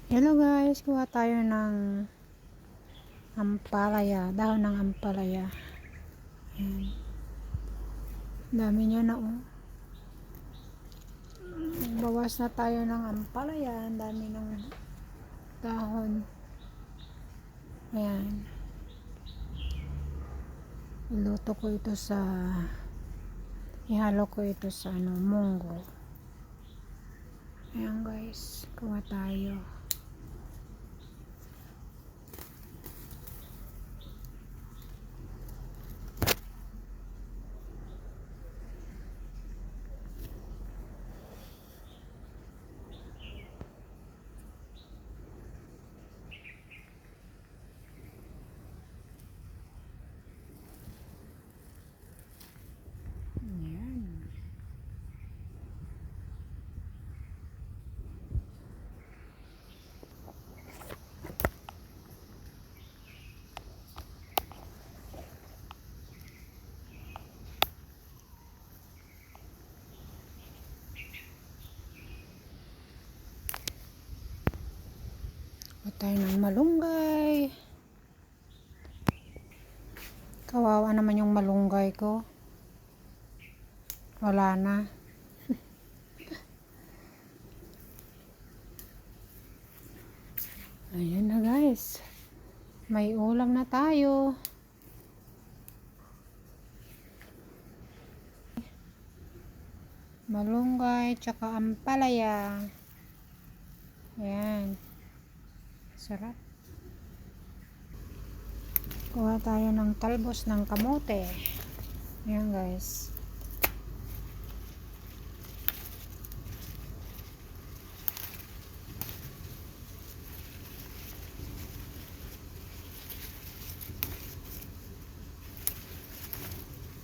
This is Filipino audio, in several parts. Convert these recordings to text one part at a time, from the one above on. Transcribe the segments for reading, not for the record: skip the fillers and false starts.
Hello guys, kuha tayo ng ampalaya, dahon ng ampalaya. Ayan. Dami niya na oh. Bawas na tayo ng ampalaya, ang dami ng dahon. Ayan. Iluto ko ito sa ihalo ko ito sa munggo. Ayan guys, kuha tayo. Tayo ng malunggay. Kawawa naman yung malunggay ko. Wala na. Ayan na guys. May ulam na tayo. Malunggay tsaka ampalaya. Ayan. Sarap. Kuha tayo ng talbos ng kamote. Ayan guys.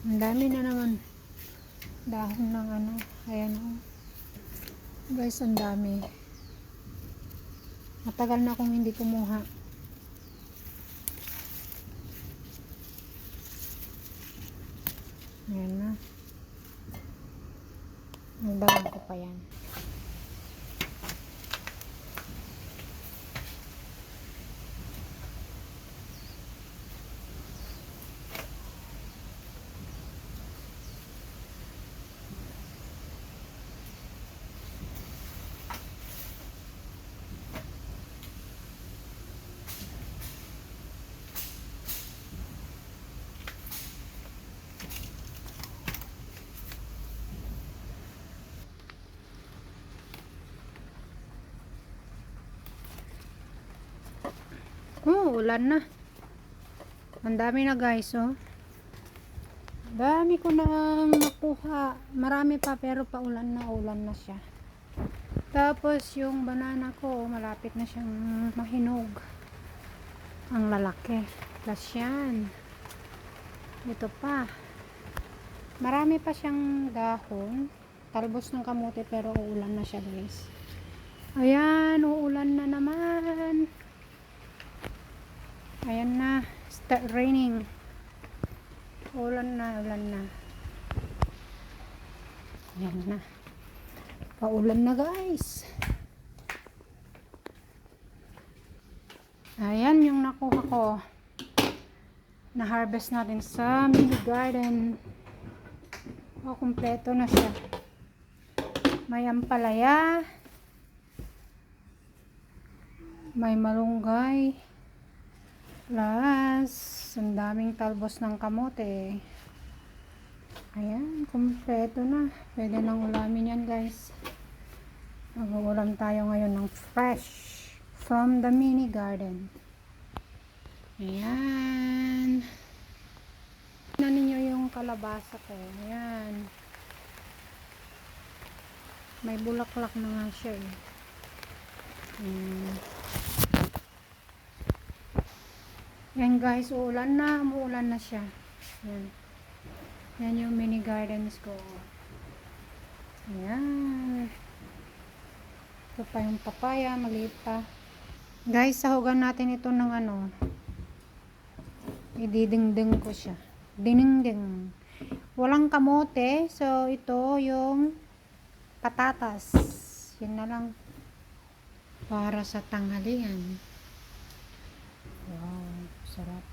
Ang dami na naman dahon ng ayan oh. Guys, ang dami. Matagal na akong hindi kumuha. Ayan na. Nagdagan ko pa yan. Oh, ulan na. Ang dami na guys, oh. Dami ko na nakuha. Marami pa pero ulan na siya. Tapos yung banana ko, malapit na siyang mahinog. Ang lalaki. Plus yan. Ito pa. Marami pa siyang dahon. Talbos ng kamote pero uulan na siya guys. Ayan, uulan na naman. Ayan na, start raining. Ulan na. Ayan na. Paulan na guys. Ayan yung nakuha ko. Na-harvest natin sa mini garden. O, kumpleto na siya. May ampalaya. May malunggay. Plus, ang daming talbos ng kamote. Ayan, kumpleto na. Pwede nang ulamin yan guys. Mag-uulam tayo ngayon ng fresh from the mini garden. Ayan. Tignan ninyo yung kalabasa ko. Ayan. May bulaklak na nga siya eh. Ayan. Yan guys, uulan na siya. Yan. Yan yung mini gardens ko. Ayan. Ito pa yung papaya, maliit pa. Guys, sahugan natin ito ng ididingding ko siya. Diningding. Walang kamote, so ito yung patatas. Yun na lang. para sa tanghalian. Wow, sarap.